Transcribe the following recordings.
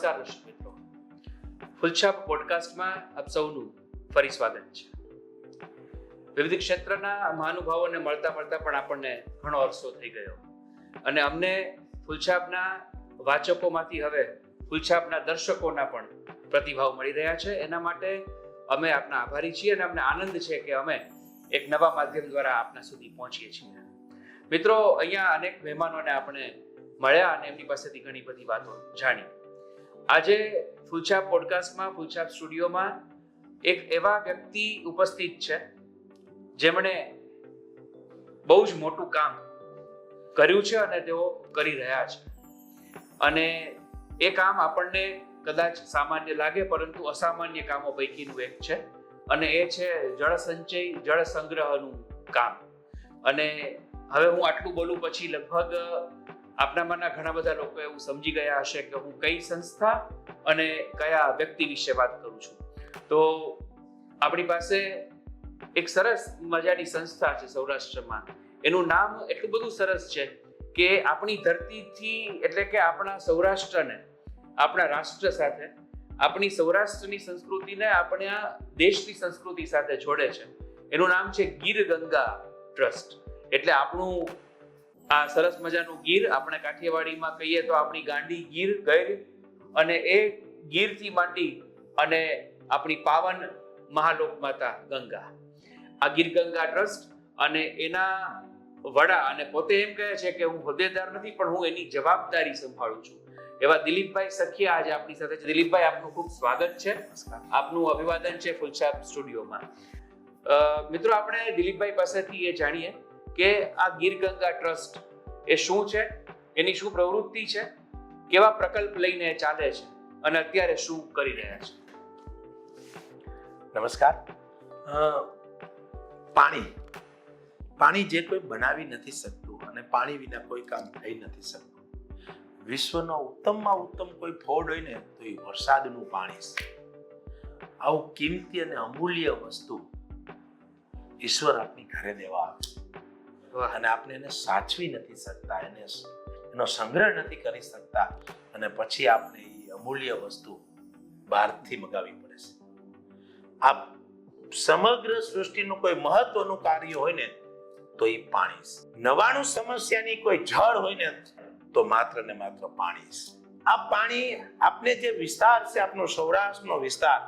નમસ્કાર દર્શક મિત્રો, ફૂલછાપ પોડકાસ્ટમાં આપ સૌનું ફરી સ્વાગત છે. વિવિધ ક્ષેત્રના મહાનુભાવોને મળતા પણ આપણને ઘણો અરસો થઈ ગયો અને અમને ફૂલછાપના વાચકોમાંથી હવે ફૂલછાપના દર્શકોના પણ પ્રતિભાવ મળી રહ્યા છે. એના માટે અમે આપના આભારી છીએ અને અમને આનંદ છે કે અમે એક નવા માધ્યમ દ્વારા આપના સુધી પહોંચીએ છીએ. મિત્રો, અહીંયા અનેક મહેમાનોને આપણે મળ્યા અને એમની પાસેથી ઘણી બધી વાતો જાણી. આજે ફૂલછાપ પોડકાસ્ટમાં, ફૂલછાપ સ્ટુડિયોમાં એક એવા વ્યક્તિ ઉપસ્થિત છે જેમણે બહુ જ મોટું કામ કર્યું છે અને તેઓ કરી રહ્યા છે. અને એ કામ આપણને કદાચ સામાન્ય લાગે, પરંતુ અસામાન્ય કામો પૈકીનું એક છે અને એ છે જળ સંચય, જળ સંગ્રહનું કામ. અને હવે હું આટલું બોલું પછી લગભગ આપનામાંના ઘણા બધા લોકો એવું સમજી ગયા હશે કે હું કઈ સંસ્થા અને કયા વ્યક્તિ વિશે વાત કરું છું. તો આપણી પાસે એક સરસ મજાની સંસ્થા છે સૌરાષ્ટ્રમાં. એનું નામ એટલું બધું સરસ છે કે આપણી ધરતીથી, એટલે કે આપણા સૌરાષ્ટ્રને આપણા રાષ્ટ્ર સાથે, આપણી સૌરાષ્ટ્રની સંસ્કૃતિને આપણા દેશની સંસ્કૃતિ સાથે જોડે છે. એનું નામ છે ગીર ગંગા ટ્રસ્ટ. એટલે આપણું આ સરસ મજાનું ગીર, આપણે કાઠિયાવાડીમાં કહીએ તો આપણી ગાંડી ગીર ગઈ, અને એ ગીરથી માંડી અને આપણી પાવન મહાલોક માતા ગંગા, આ ગીર ગંગા ટ્રસ્ટ અને એના વડા, અને પોતે એમ કહે છે કે હું હોદ્દેદાર નથી પણ હું એની જવાબદારી સંભાળું છું, એવા દિલીપભાઈ સખિયા આજે આપણી સાથે છે. દિલીપભાઈ, આપનું ખૂબ સ્વાગત છે. આપનું અભિવાદન છે ફૂલછાપ સ્ટુડિયોમાં. મિત્રો, આપણે દિલીપભાઈ પાસેથી એ જાણીએ કે આ ગીર ગંગા ટ્રસ્ટ એ શું છે, એની શું પ્રવૃત્તિ છે, કેવા પ્રકલ્પ લઈને ચાલે છે અને અત્યારે શું કરી રહ્યા છે. નમસ્કાર. પાણી જે કોઈ બનાવી નથી શકતું અને પાણી વિના કોઈ કામ થઈ નથી શકતું. વિશ્વનો ઉત્તમમાં ઉત્તમ કોઈ ફોડ હોય ને તો એ વરસાદનું પાણી છે. આવું કિંમતી અને અમૂલ્ય વસ્તુ ઈશ્વર આપની ઘરે દેવા આવે અને આપણે એને સાચવી નથી શકતા, એનો સંગ્રહ નથી કરી શકતા, અને પછી આપણે એ અમૂલ્ય વસ્તુ બહારથી મગાવવી પડે છે. આ સમગ્ર સૃષ્ટિનું કોઈ મહત્વનું કાર્ય હોય ને તો એ પાણી છે. 99% કોઈ જળ હોય ને તો માત્ર ને માત્ર પાણી છે. આ પાણી આપણે જે વિસ્તાર છે, આપણો સૌરાષ્ટ્રનો વિસ્તાર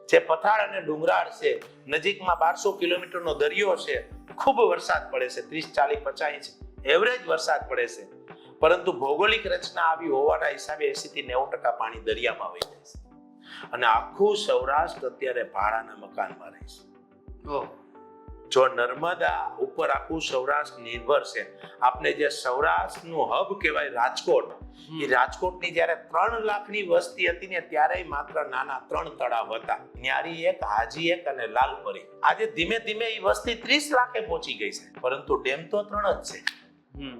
જે પથાર અને ડુંગરાળ છે, નજીકમાં 1200 કિલોમીટરનો દરિયો છે, ખૂબ વરસાદ પડે છે, 30, 40, 50 એવરેજ વરસાદ પડે છે, પરંતુ ભૌગોલિક રચના આવી હોવાના હિસાબે 80 થી 90% પાણી દરિયામાં વહી જાય છે. અને આખું સૌરાષ્ટ્ર અત્યારે ભાડાના મકાનમાં રહે છે. જો નર્મદા ઉપર આખું સૌરાષ્ટ્ર નિર્ભર છે. આપણે જે સૌરાષ્ટ્રનું હબ કહેવાય રાજકોટ, એ રાજકોટની જ્યારે 3 લાખની વસ્તી હતી ને ત્યારે માત્ર નાના 3 તળાવ હતા, ન્યારી એક, હાજી એક અને લાલપરી. આજે ધીમે ધીમે એ વસ્તી 30 લાખે પહોંચી ગઈ છે, પરંતુ ડેમ તો 3 જ છે.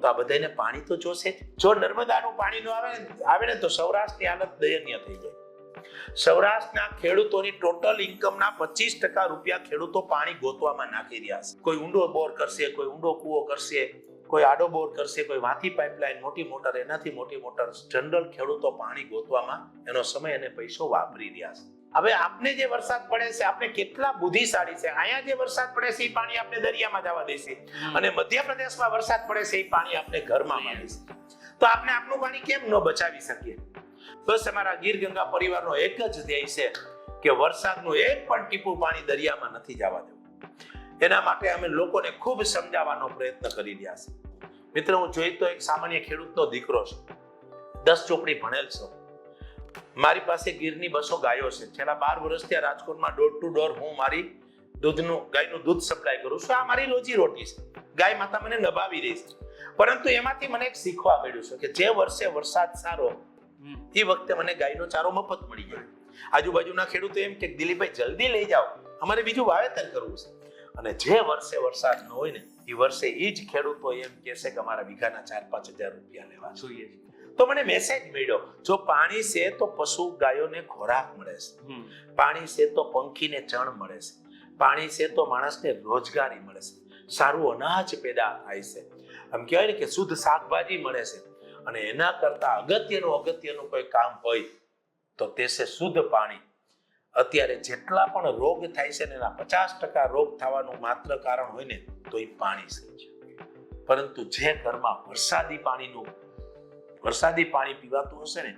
તો આ બધાને પાણી તો જોશે જ. જો નર્મદાનું પાણી નો આવે ને તો સૌરાષ્ટ્રની હાલત દયનીય થઈ જાય. સૌરાષ્ટ્રના ખેડૂતોની ટોટલ ઇન્કમના 25% રૂપિયા ખેડૂતો પાણી ગોતવામાં નાખી રહ્યા છે. કોઈ ઊંડો બોર કરશે, કોઈ ઊંડો કૂવો કરશે, કોઈ આડો બોર કરશે, કોઈ વાથી પાઇપલાઇન, મોટી મોટર, એનાથી મોટી મોટર. જનરલ ખેડૂતો પાણી ગોતવામાં એનો સમય અને પૈસો વાપરી રહ્યા છે. હવે આપણે જે વરસાદ પડે છે, આપણે કેટલા બુદ્ધિશાળી છે. અહીંયા જે વરસાદ પડે છે એ પાણી આપણે દરિયામાં જવા દેશે, અને મધ્યપ્રદેશમાં વરસાદ પડે છે એ પાણી આપણે ઘરમાં માણીશું. તો આપણે આપણું પાણી કેમ ન બચાવી શકીએ? બસ અમારા ગીર ગંગા પરિવારનો એક જ ધ્યેય છે કે વરસાદનું એક પણ ટીપું પાણી દરિયામાં નથી જવા દેવું. એના માટે અમે લોકોને ખૂબ સમજાવવાનો પ્રયત્ન કરી રહ્યા છે. મિત્ર, હું જોઈ તો એક સામાન્ય ખેડૂતનો દીકરો છું, 10 ચોપડી ભણેલ છું. મારી પાસે ગીરની 200 ગાયો છે. છેલ્લા 12 વર્ષથી આ રાજકોટમાં ડોર ટુ ડોર હું મારી ગાયનું દૂધ સપ્લાય કરું છું. આ મારી રોજી રોટી છે. ગાય માતા મને નભાવી રહી છે. પરંતુ એમાંથી મને એક શીખવા મળ્યું છે કે જે વર્ષે વરસાદ સારો, એ વખતે મને ગાયનો ચારો મફત મળી જાય. આજુબાજુના ખેડૂતો એમ કે દિલીપભાઈ જલ્દી લઈ જાઓ, અમારે બીજું વાવેતર કરવું છે. અને જે વર્ષે વરસાદ ન હોય ને એ વર્ષે એ જ ખેડૂતો એમ કહેશે કે અમારા વીઘાના 4-5 હજાર રૂપિયા લેવા જોઈએ. તો મને મેસેજ મળ્યો, જો પાણી છે તો પશુ ગાયોને ખોરાક મળે છે, પાણી છે તો પંખીને ચણ મળે છે, પાણી છે તો માણસને રોજગારી મળે છે, સારું અનાજ પેદા થાય છે, આમ કહેવાય ને કે શુદ્ધ શાકભાજી મળે છે. અને એના કરતા અગત્યનું કોઈ કામ હોય તો તે છે શુદ્ધ પાણી. અત્યારે જેટલા પણ રોગ થાય છે ને એના 50% રોગ થવાનું માત્ર કારણ હોય ને તો એ પાણી છે. પરંતુ જે ઘરમાં વરસાદી પાણી પીવાતું હશે ને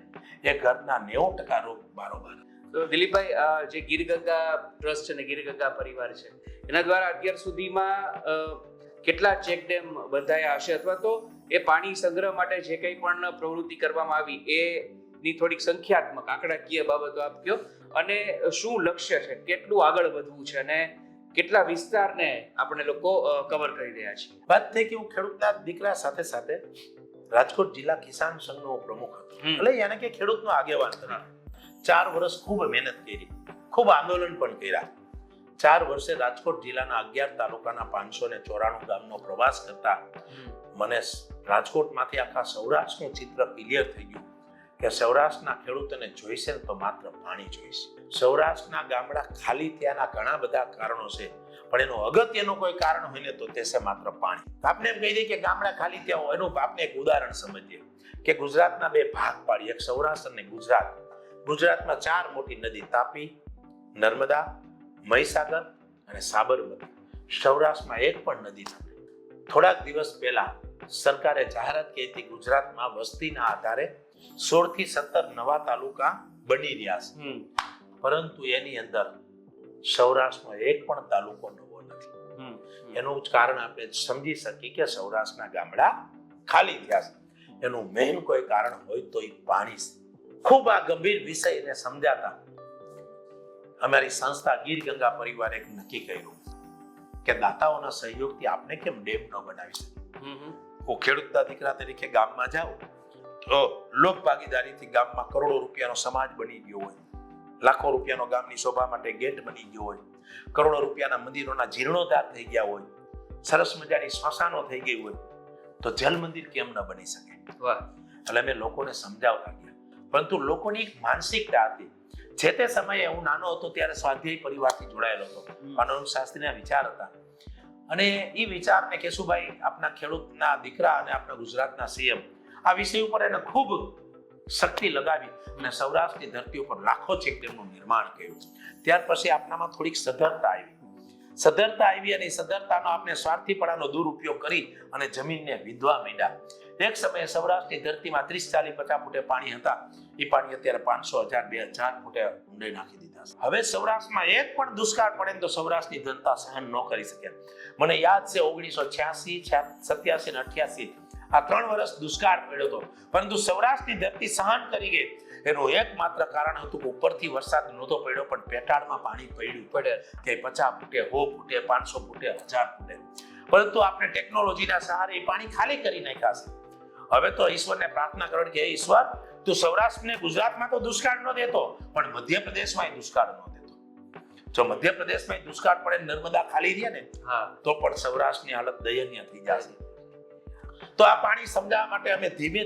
એ ઘરના 90% રોગ બારોબાર. તો દિલીપભાઈ, જે ગીર ગંગા ટ્રસ્ટ છે ને ગીર ગંગા પરિવાર છે એના દ્વારા અત્યાર સુધીમાં કેટલા ચેક ડેમ બંધાયા હશે, અથવા તો એ પાણી સંગ્રહ માટે જે કંઈ પણ પ્રવૃત્તિ કરવામાં આવી એની થોડીક સંખ્યાત્મક આંકડાકીય બાબતો આપ કહો, અને શું લક્ષ્ય છે, કેટલું આગળ વધવું છે અને કેટલા વિસ્તારને આપણે લોકો કવર કરી રહ્યા છીએ? વાત થઈ કે હું ખેડૂતના દીકરા સાથે સાથે રાજકોટ જિલ્લા કિસાન સંઘનો પ્રમુખ હતો, એટલે એને કે ખેડૂતનો આગેવાન કર્યો. 4 વર્ષ ખૂબ મહેનત કરી, ખૂબ આંદોલન પણ કર્યા. 4 વર્ષે રાજકોટ જિલ્લાના 11 તાલુકાના 594 ગામનો પ્રવાસ કરતા મને રાજકોટમાંથી આખા સૌરાષ્ટ્રનું ચિત્ર ક્લિયર થઈ ગયું કે સૌરાષ્ટ્રના ખેડૂતોને જોઈશે ને તો માત્ર પાણી જોઈશે. સૌરાષ્ટ્રના ગામડા ખાલી થયાના ઘણા બધા કારણો છે, પણ એનું અગત્યનું કોઈ કારણ હોય ને તો તે છે માત્ર પાણી. આપણે એમ કહી દઈએ કે ગામડા ખાલી થયા હોય, એનું આપણે એક ઉદાહરણ સમજીએ કે ગુજરાતના 2 ભાગ પાડીએ, એક સૌરાષ્ટ્ર અને ગુજરાત. ગુજરાતમાં 4 મોટી નદી, તાપી, નર્મદા, મહીસાગર અને સાબરમતી. સૌરાષ્ટ્રમાં એક પણ નદી નથી. થોડાક દિવસ પહેલા સરકારે જાહેરાત કરી હતી ગુજરાતમાં વસ્તીના આધારે 16 થી 17 નવા તાલુકા બની રહ્યા છે, પરંતુ એની અંદર સૌરાષ્ટ્રનો એક પણ તાલુકો નવો નથી. એનું જ કારણ આપણે સમજી શકીએ કે સૌરાષ્ટ્રના ગામડા ખાલી થયા છે. એનું મેઇન કોઈ કારણ હોય તો એ પાણી છે. ખૂબ આ ગંભીર વિષયને સમજાતા અમારી સંસ્થા ગીર ગંગા પરિવારે એક નક્કી કર્યું કે દાતાઓના સહયોગથી આપણે કેમ ડેમ ન બનાવી શકીએ. હું ખેડૂતના દીકરા તરીકે ગામમાં જાઉં તો લોક ભાગીદારીથી ગામમાં કરોડો રૂપિયાનો સમાજ બની ગયો હોય, લાખો રૂપિયાનો ગામની શોભા માટે ગેટ બની ગયો હોય, કરોડો રૂપિયાના મંદિરોના જીર્ણોદ્ધાર થઈ ગયા હોય, સરસ મજાની સ્મશાનો થઈ ગઈ હોય, તો જલ મંદિર કેમ ન બની શકે? એટલે અમે લોકોને સમજાવતા ગયા, પરંતુ લોકોની એક માનસિકતા હતી. જે તે સમયે હું નાનો હતો ત્યારે સ્વાધ્યાય પરિવારથી જોડાયેલો હતો. કાનૂન શાસ્ત્રીના વિચાર હતા, અને એ વિચારને કેશુભાઈ આપના ખેડૂતના દીકરા અને આપણા ગુજરાતના સીએમ આ વિષય ઉપર એને ખૂબ શક્તિ લગાવી અને સૌરાષ્ટ્રની ધરતી ઉપર લાખો ચેકડેમનું નિર્માણ કર્યું. ત્યાર પછી આપનામાં થોડીક સધરતા આવી અને સધરતાનો આપણે સ્વાર્થીપણાનો દુરુપયોગ કરી અને જમીનને વિધવા માંડ્યા. એક સમયે સૌરાષ્ટ્રની ધરતીમાં 30, 40, 50 ફૂટે પાણી હતા, એ પાણી અત્યારે 500, 1000, 2000 ફૂટે ઊંડે નાખી દીધા છે. હવે સૌરાષ્ટ્રમાં એક પણ દુષ્કાળ પડે તો સૌરાષ્ટ્રની જનતા સહન ન કરી શકે. મને યાદ છે 1986, 87 અને 88 આ 3 વર્ષ દુષ્કાળ પડ્યો હતો, પરંતુ સૌરાષ્ટ્રની ધરતી સહન કરી ગઈ. એનું એકમાત્ર કારણ હતું કે ઉપરથી વરસાદ નહોતો પડ્યો, પણ પેટાળમાં પાણી પડ્યું કે 50 ફૂટે, 100 ફૂટે, 500 ફૂટે, 1000 ફૂટે. પરંતુ આપણે ટેકનોલોજીના સહારે એ પાણી ખાલી કરી નાખ્યા છે. હવે તો ઈશ્વરને પ્રાર્થના કરો કે ઈશ્વર તું સૌરાષ્ટ્રને ગુજરાતમાં તો દુષ્કાળ ન દેતો, પણ મધ્યપ્રદેશમાં દુષ્કાળ ન દેતો. જો મધ્યપ્રદેશમાં દુષ્કાળ પડે, નર્મદા ખાલી રહે ને તો પણ સૌરાષ્ટ્રની હાલત દયનીય થઈ જશે. તો આ પાણી સમજાવવા માટે અમે ધીમે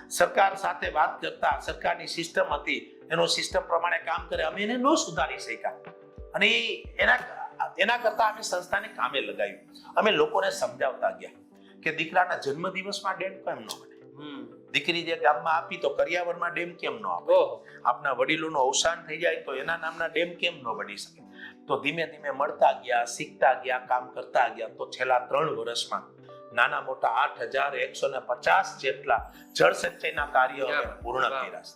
સરકાર સાથે વાત કરતા, સરકારની સિસ્ટમ હતી એનો સિસ્ટમ પ્રમાણે કામ કરે, અમે એને ન સુધારી શક્યા. અને એના કરતા અમે સંસ્થાને કામે લગાવ્યું. અમે લોકોને સમજાવતા ગયા કે દીકરાના જન્મદિવસમાં ડેમ કેમ ન બને, દીકરી જે ગામમાં આપી તો કરિયાવરમાં ડેમ કેમ ન આપે, આપના વડીલોનું અવસાન થઈ જાય તો એના નામના ડેમ કેમ ન બની શકે. તો ધીમે મળતા ગયા, શીખતા ગયા, કામ કરતા ગયા. તો છેલ્લા 3 વર્ષમાં નાના મોટા 8150 જેટલા જળ સંચયના કાર્યો અમે પૂર્ણ કર્યા છે,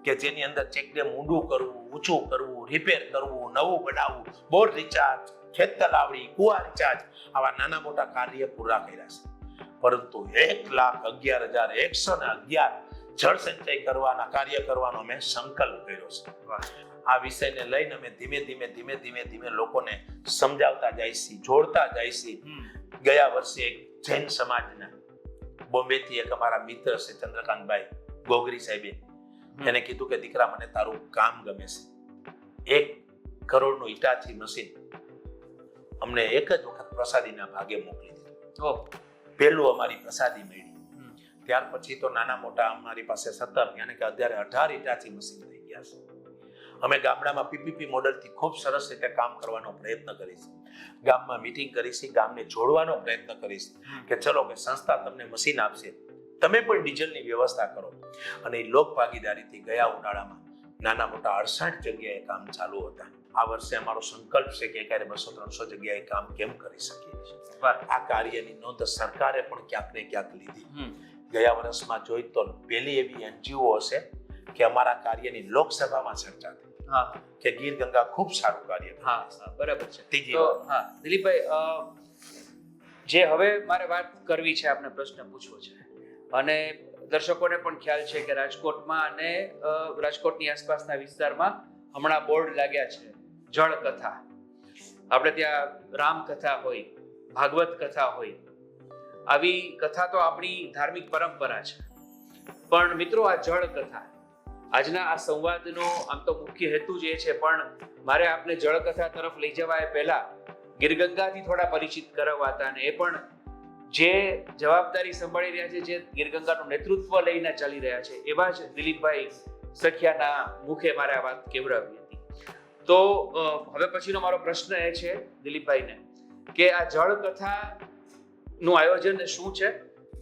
કે જેની અંદર ચેકડેમ ઊંડું કરવું, ઊંચું કરવું, રિપેર કરવું, નવું બનાવવું, બોર રિચાર્જ, ખેત તલાવડી, કુવા રિચાર્જ, આવા નાના મોટા કાર્ય પૂરા કર્યા છે. પરંતુ 1,11,111 જળ સંચય કરવાના કાર્ય કરવાનો મેં સંકલ્પ કર્યો છે. આ વિષયને લઈને અમે ધીમે લોકોને સમજાવતા જઈશી, જોડતા જઈશી. ગયા વર્ષે એક જૈન સમાજના બોમ્બેથી એક અમારા મિત્ર છે ચંદ્રકાંતભાઈ ગોગરી સાહેબે એને કીધું કે દીકરા મને તારું કામ ગમે છે, 1 કરોડનું ઈટાચી મશીન અમને એક જ વખત પ્રસાદીના ભાગે મોકલી દીધું. પહેલું અમારી પ્રસાદી મળી. ત્યાર પછી તો નાના મોટા અમારી પાસે 17 યાની કે અત્યારે 18 ઈટાચી મશીન થઈ ગયા છે. અમે ગામડામાં પીપીપી મોડેલથી ખૂબ સરસ રીતે કામ કરવાનો પ્રયત્ન કરીશું. ગામમાં મીટિંગ કરીશું, ગામને જોડવાનો પ્રયત્ન કરીશું કે ચલો કે સંસ્થા તમને મશીન આપશે, તમે પણ ડીઝલની વ્યવસ્થા કરો. અને લોક ભાગીદારીથી ગયા ઉનાળામાં નાના મોટા 68 જગ્યાએ કામ ચાલુ હતા. આ વર્ષે અમારો સંકલ્પ છે કે ક્યારે 200-300 જગ્યાએ કામ કેમ કરી શકીએ છીએ. આ કાર્યની નોંધ સરકારે પણ ક્યાંક ને ક્યાંક લીધી. ગયા વર્ષમાં જોઈ તો પહેલી એવી એનજીઓ હશે કે અમારા કાર્યની લોકસભામાં ચર્ચા થઈ કે ગીર ગંગા ખૂબ સારું કાર્ય કરે. હા, બરાબર છે. તો હા દિલીપભાઈ, જે હવે મારે વાત કરવી છે, આપને પ્રશ્ન પૂછવો છે, અને દર્શકોને પણ ખ્યાલ છે કે રાજકોટમાં અને રાજકોટની આસપાસના વિસ્તારમાં હમણાં બોર્ડ લાગ્યા છે જળ કથા. આપણે ત્યાં રામ કથા હોય, ભાગવત કથા હોય, આવી કથા તો આપણી ધાર્મિક પરંપરા છે. પણ મિત્રો, આ જળ કથા આજના આ સંવાદનો આમ તો મુખ્ય હેતુ જ એ છે, પણ મારે આપને જળ કથા તરફ લઈ જવા એ પહેલા ગીરગંગાથી થોડા પરિચિત કરાવવા હતા. અને એ પણ જે જવાબદારી સંભાળી રહ્યા છે, જે ગીરગંગાનું નેતૃત્વ લઈને ચાલી રહ્યા છે, એવા જ દિલીપભાઈ સખિયાના મુખે મારે આ વાત કેવડાવી હતી. તો હવે પછીનો મારો પ્રશ્ન એ છે દિલીપભાઈને કે આ જળ કથાનું આયોજન શું છે?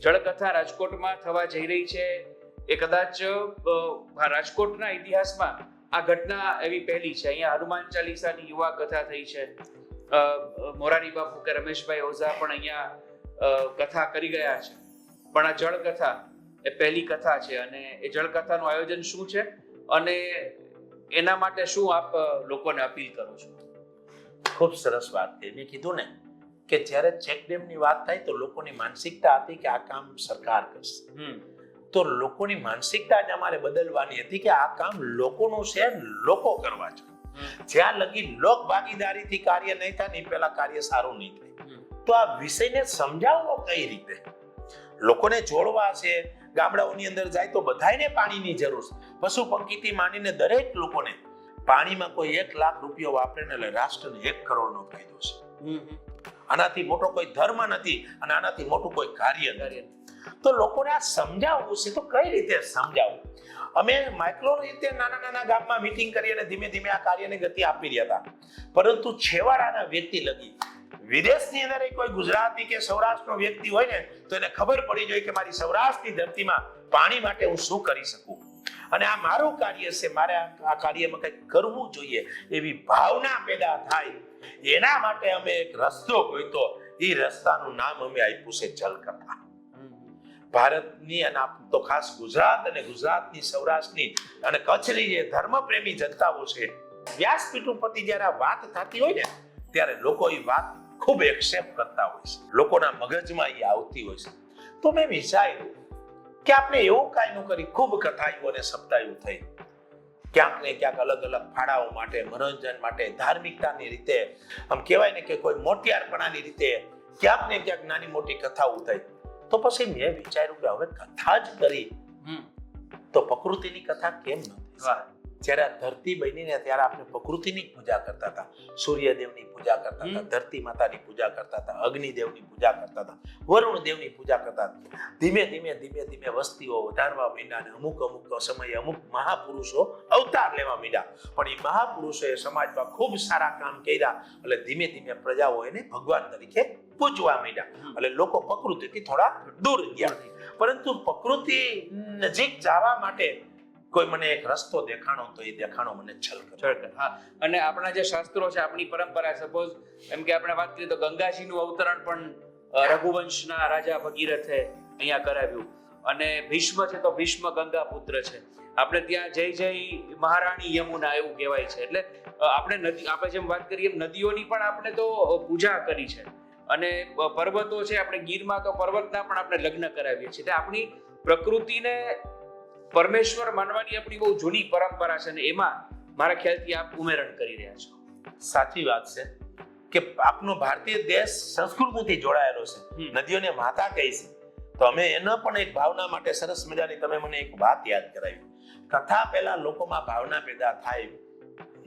જળ કથા રાજકોટમાં થવા જઈ રહી છે. એ કદાચ રાજકોટના ઇતિહાસમાં આ ઘટના એવી પહેલી છે. અહીંયા હનુમાન ચાલીસાની યુવા કથા થઈ છે. મોરારી બાપુ કે રમેશભાઈ ઓઝા પણ અહીંયા કથા કરી ગયા છે. પણ આ જળ કથા એ પહેલી કથા છે. અને એ જળ કથાનું આયોજન શું છે અને એના માટે શું આપ લોકોને અપીલ કરો છો? ખૂબ સરસ વાત છે. મેં કીધું ને કે જ્યારે ચેકડેમની વાત થાય તો લોકોની માનસિકતા હતી કે આ કામ સરકાર કરશે. તો લોકોની માનસિકતા જ અમારે બદલવાની હતી કે આ કામ લોકોનું છે, લોકો કરવા છે. જ્યાં લગી લોક ભાગીદારીથી કાર્ય નહીં થાય ને પહેલા કાર્ય સારું નહીં થાય. તો આ વિષયને સમજાવવો કઈ રીતે? લોકોને જોડવા છે. ગામડાઓની અંદર જાય તો બધાયને પાણીની જરૂર છે. પશુ પંખીથી માંડીને દરેક લોકોને પાણીમાં કોઈ 1 લાખ રૂપિયા વાપરે ને એટલે રાષ્ટ્રને 1 કરોડનો ફાયદો છે. આનાથી મોટો કોઈ ધર્મ નથી અને આનાથી મોટું કોઈ કાર્ય નથી. તો લોકોને આ સમજાવવું છે. તો કઈ રીતે સમજાવવું? અમે માઇક્રો રીતે નાના ગામમાં મીટિંગ કરી અને ધીમે ધીમે આ કાર્યને ગતિ આપી રહ્યા હતા. પરંતુ છેવાડાના વ્યક્તિ લગી વિદેશની અંદર કોઈ ગુજરાતી કે સૌરાષ્ટ્રનો વ્યક્તિ હોય ને તો એને ખબર પડી જોઈએ કે મારી સૌરાષ્ટ્રની ધરતીમાં પાણી માટે હું શું કરી શકું અને આ મારું કાર્ય છે, મારે આ કાર્યમાં કંઈક કરવું જોઈએ એવી ભાવના પેદા થાય. એના માટે અમે એક રસ્તો ગોઈતો. એ રસ્તાનું નામ અમે આપ્યું છે જલકથા. ભારતની અને તો ખાસ ગુજરાત અને ગુજરાતની સૌરાષ્ટ્રની અને કચ્છની જે ધર્મપ્રેમી જનતાઓ છે, વ્યાસપીઠ ઉપરથી જ્યારે આ વાત થતી હોય ને ત્યારે લોકો એ વાત ખૂબ એક્સેપ્ટ કરતા હોય છે. લોકોના મગજમાં એ આવતી હોય છે. તો મેં વિચાર્યું કે આપણે એવું કાંઈ ન કરી. ખૂબ કથાઓ અને સપ્તાહો થઈ. ક્યાંક ને ક્યાંક અલગ અલગ ફાળાઓ માટે, મનોરંજન માટે, ધાર્મિકતાની રીતે, આમ કહેવાય ને કે કોઈ મોટિયારપણાની રીતે ક્યાંક ને ક્યાંક નાની મોટી કથાઓ થઈ. તો પછી મેં વિચાર્યું કે હવે કથા જ કરી તો પ્રકૃતિની કથા કેમ ન થઈ? જ્યારે ધરતી બની ને ત્યારે આપણે પ્રકૃતિની પૂજા કરતા હતા, સૂર્યદેવની પૂજા કરતા હતા, ધરતી માતાની પૂજા કરતા હતા, અગ્નિદેવની પૂજા કરતા હતા, વરુણ દેવની પૂજા કરતા હતા. ધીમે ધીમે વસ્તીઓ વધારવા માંડ્યા અને અમુક સમયે અમુક મહાપુરુષો અવતાર લેવા માંડ્યા. પણ એ મહાપુરુષોએ સમાજમાં ખૂબ સારા કામ કર્યા એટલે ધીમે ધીમે પ્રજાઓ એને ભગવાન તરીકે પૂજવા માંડ્યા. એટલે લોકો પ્રકૃતિથી થોડા દૂર ગયા. પરંતુ પ્રકૃતિ નજીક જવા માટે કોઈ મને એક રસ્તો દેખાણો તો એ દેખાણો મને છલક. હા, અને આપણા જે શાસ્ત્રો છે, આપણી પરંપરા, સપોઝ એમ કે આપણે વાત કરીએ તો ગંગાજીનું અવતરણ પણ રઘુવંશના રાજા ભગીરથે અહીંયા કરાવ્યું. અને ભીષ્મ છે તો ભીષ્મ ગંગા પુત્ર છે. આપણે ત્યાં જય જય મહારાણી યમુના એવું કહેવાય છે. એટલે આપણે જેમ વાત કરીએ નદીઓની પણ આપણે તો પૂજા કરી છે. અને પર્વતો છે, આપણે ગીરમાં તો પર્વતના પણ આપણે લગ્ન કરાવીએ છીએ. એટલે આપણી પ્રકૃતિને પરમેશ્વર માનવાની આપણી બહુ જૂની પરંપરા છે. ને એમાં મારા ખ્યાલથી આપ ઉમેરણ કરી રહ્યા છો. સાચી વાત છે કે આપનો ભારતીય દેશ સંસ્કૃતિથી જોડાયેલો છે. નદીઓને માતા કહે છે. તો અમે એના પણ એક ભાવના માટે સરસ મજાની તમે મને એક વાત યાદ કરાવી. કથા પહેલા લોકોમાં ભાવના પેદા થાય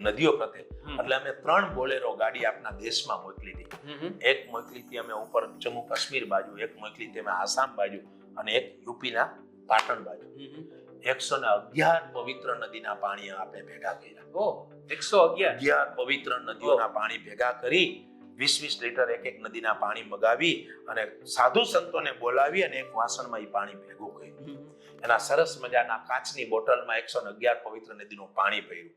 નદીઓ પ્રત્યે એટલે અમે 3 બોલેરો ગાડી આપણા દેશમાં મોકલી હતી. એક મોકલી હતી અમે ઉપર જમ્મુ કાશ્મીર બાજુ, એક મોકલી હતી અમે આસામ બાજુ અને એક યુપીના પાટણ બાજુ. 111 પવિત્ર નદીના પાણી આપણે ભેગા કર્યા. 111 પવિત્ર નદીઓના પાણી ભેગા કરી 20 લીટર એક નદીના પાણી મગાવી અને સાધુ સંતોને બોલાવી અને એક વાસણમાં એ પાણી ભેગું કર્યું. એના સરસ મજાના કાચની બોટલમાં 111 પવિત્ર નદીનું પાણી ભર્યું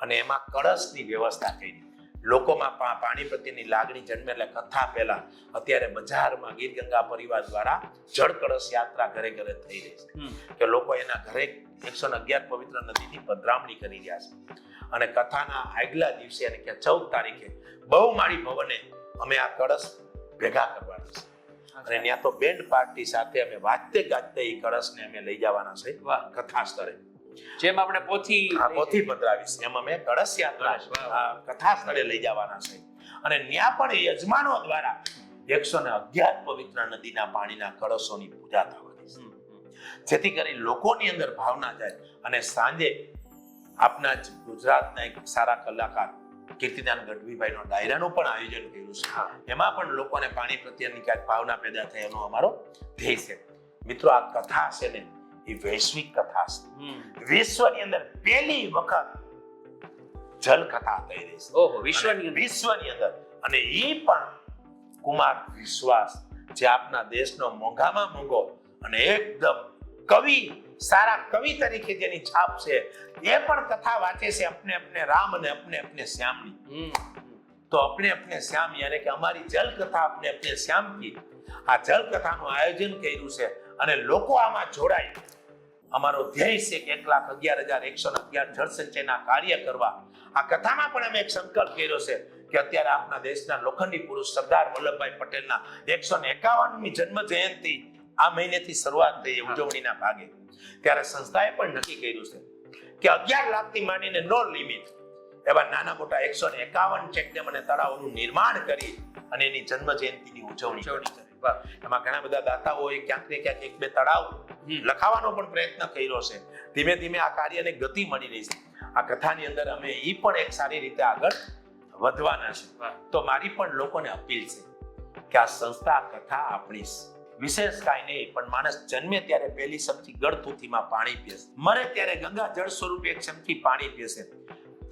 અને એમાં કળશની વ્યવસ્થા કરી. લોકોમાં પાણી પ્રત્યેની લાગણી જન્મે એટલે કથા પહેલા અત્યારે બજારમાં ગીર ગંગા પરિવાર દ્વારા જળ કળશ યાત્રા ઘરે ઘરે થઈ રહી છે કે લોકો એના ઘરે 111 પવિત્ર નદીની પધરામણી કરી રહ્યા છે. અને કથાના આગલા દિવસે એટલે કે 14 તારીખે બહુમાળી ભવને અમે આ કળશ ભેગા કરવાના છે અને ત્યાં તો બેન્ડ પાર્ટી સાથે અમે વાજતે ગાજતે એ કળશને અમે લઈ જવાના છે કથા સ્થળે. જેમ આપણે પોથી પધરાવીશ એમ અમે કળશ યાત્રા કથા સ્થળે લઈ જવાના છે અને ત્યાં પણ યજમાનો દ્વારા 111 પવિત્ર નદીના પાણીના કળશોની પૂજા થવાની છે, જેથી કરી લોકોની અંદર ભાવના જાય. અને સાંજે આપના ગુજરાતના એક સારા કલાકાર કીર્તિદાન ગઢવીભાઈનો ડાયરાનું પણ આયોજન કર્યું છે. એમાં પણ લોકોને પાણી પ્રત્યેની ક્યાંક ભાવના પેદા થાય એનો અમારો ધ્યેય છે. મિત્રો, આ કથા છે ને એ વૈશ્વિક કથા છે. વિશ્વની અંદર પહેલી વખત જલ કથા થઈ રહી છે. ઓહો, વિશ્વની અંદર. અને એ પણ કુમાર વિશ્વાસ, જે આપના દેશનો મોંઘામાં મોંઘો અને એકદમ કવિ, સારા કવિ તરીકે જેની છાપ છે, એ પણ કથા વાંચે છે અપને અપને રામ અને અપને અપને શ્યામની. તો અપને અપને શ્યામ યાनी કે અમારી જલ કથા અપને અપને શ્યામ કી આ જલ કથાનું આયોજન કર્યું છે અને લોકો આમાં જોડાય. અમારો ધ્યેય છે કે 1,11,111 જળ સંચયના કાર્ય કરવા. આ કથામાં પણ અમે એક સંકલ્પ કર્યો છે કે અત્યારે આપણા દેશના લોખંડી પુરુષ સરદાર વલ્લભભાઈ પટેલના 151મી જન્મ જયંતિ આ મહિનેથી શરૂઆત થઈ ઉજવણીના ભાગે. ત્યારે સંસ્થાએ પણ નક્કી કર્યું છે કે 11 લાખથી માંડીને નો લિમિટ એવા નાના મોટા 151 ચેકડેમ અને તળાવોનું નિર્માણ કરી અને એની જન્મ જયંતિની ઉજવણી કરી. એમાં ઘણા બધા દાતાઓએ ક્યાંક ને ક્યાંક 1-2 તળાવ લખાવવાનો પણ પ્રયત્ન કર્યો છે. ધીમે ધીમે આ કાર્યને ગતિ મળી રહી છે. આ કથાની અંદર અમે એ પણ એક સારી રીતે આગળ વધવાના છે. તો મારી પણ લોકોને અપીલ છે કે આ સંસ્થા કથા આપણી વિશેષ કાંઈ નહીં, પણ માણસ જન્મે ત્યારે પહેલી ચમચી ગળથૂથીમાં પાણી પીશે, મરે ત્યારે ગંગા જળ સ્વરૂપે એક ચમચી પાણી પીશે.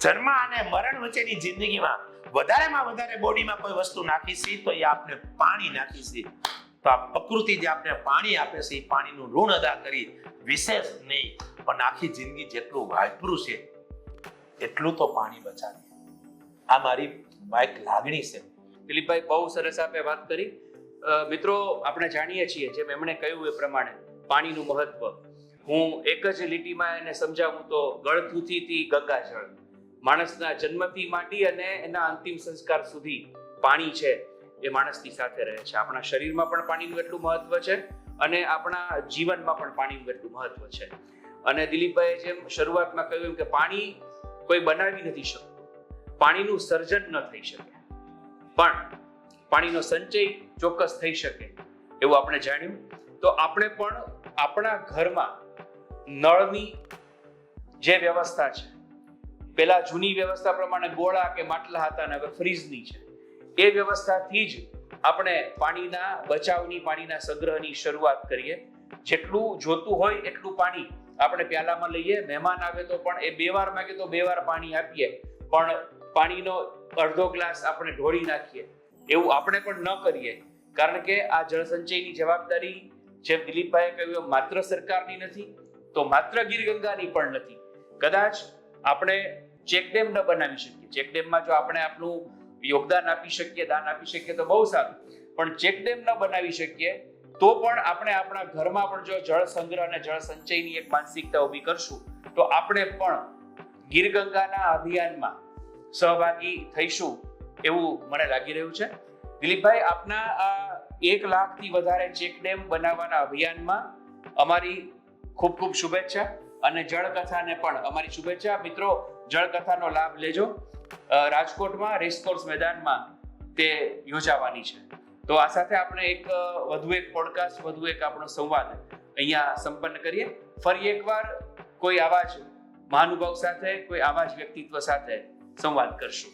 જન્મ અને મરણ વચ્ચેની જિંદગીમાં વધારેમાં વધારે બોડીમાં કોઈ વસ્તુ નાખી છે તો એ આપણે પાણી નાખી છે. તો આ પ્રકૃતિ જે આપણે પાણી આપે છે એ પાણીનું ઋણ અદા કરી વિશેષ નહીં, પણ આખી જિંદગી જેટલું વાપરું છે એટલું તો પાણી બચાવીએ. આ મારી એક લાગણી છે. દિલીપભાઈ, બહુ સરસ આપે વાત કરી. મિત્રો, આપણે જાણીએ છીએ જેમ એમણે કહ્યું એ પ્રમાણે પાણીનું મહત્વ. હું એક જ લીટીમાં એને સમજાવું તો ગળથૂથીથી ગંગાજળ, માણસના જન્મથી માંડી અને એના અંતિમ સંસ્કાર સુધી પાણી છે એ માણસની સાથે રહે છે. આપણા શરીરમાં પણ પાણીનું એટલું મહત્વ છે અને આપણા જીવનમાં પણ પાણીનું એટલું મહત્વ છે. અને દિલીપભાઈએ જેમ શરૂઆતમાં કહ્યું એમ કે પાણી કોઈ બનાવી નથી શકતું, પાણીનું સર્જન ન થઈ શકે, પણ પાણીનો સંચય ચોક્કસ થઈ શકે એવું આપણે જાણ્યું. તો આપણે પણ આપણા ઘરમાં નળની જે વ્યવસ્થા છે, પેલા જૂની વ્યવસ્થા પ્રમાણે ગોળા કે માટલા હતા અને હવે ફ્રીજની છે, એ વ્યવસ્થાથી જ આપણે પાણીના બચાવની, પાણીના સંગ્રહની શરૂઆત કરીએ. જેટલું જોતું હોય એટલું પાણી આપણે પ્યાલામાં લઈએ. મહેમાન આવે તો પણ એ 2 વાર માંગે તો 2 વાર પાણી આપીએ, પણ પાણીનો અડધો ગ્લાસ આપણે ઢોળી નાખીએ એવું આપણે પણ ન કરીએ. કારણ કે આ જળ સંચયની જવાબદારી જેમ દિલીપભાઈએ કહ્યું માત્ર સરકારની નથી, તો માત્ર ગીર ગંગાની પણ નથી. કદાચ આપણે ચેકડેમ ન બનાવી શકીએ, ચેકડેમમાં જો આપણે આપણું યોગદાન આપી શકીએ, દાન આપી શકીએ તો બહુ સારું, પણ ચેકડેમ ન બનાવી શકીએ તો પણ આપણે આપણા ઘરમાં પણ જો જળ સંગ્રહ અને જળ સંચયની એક માનસિકતા ઊભી કરશું તો આપણે પણ ગીર ગંગાના અભિયાનમાં સહભાગી થઈશું એવું મને લાગી રહ્યું છે. દિલીપભાઈ, આપના આ 1 લાખથી વધારે ચેકડેમ બનાવવાના અભિયાનમાં અમારી ખૂબ ખૂબ શુભેચ્છા અને જળકથાને પણ અમારી શુભેચ્છા. મિત્રો, જળકથાનો લાભ લેજો. રાજકોટમાં રેસકોર્સ મેદાનમાં તે યોજાવાની છે. તો આ સાથે આપણે વધુ એક પોડકાસ્ટ, વધુ એક આપણો સંવાદ અહીંયા સંપન્ન કરીએ. ફરી એકવાર કોઈ આવા જ મહાનુભાવ સાથે, કોઈ આવા જ વ્યક્તિત્વ સાથે સંવાદ કરશું.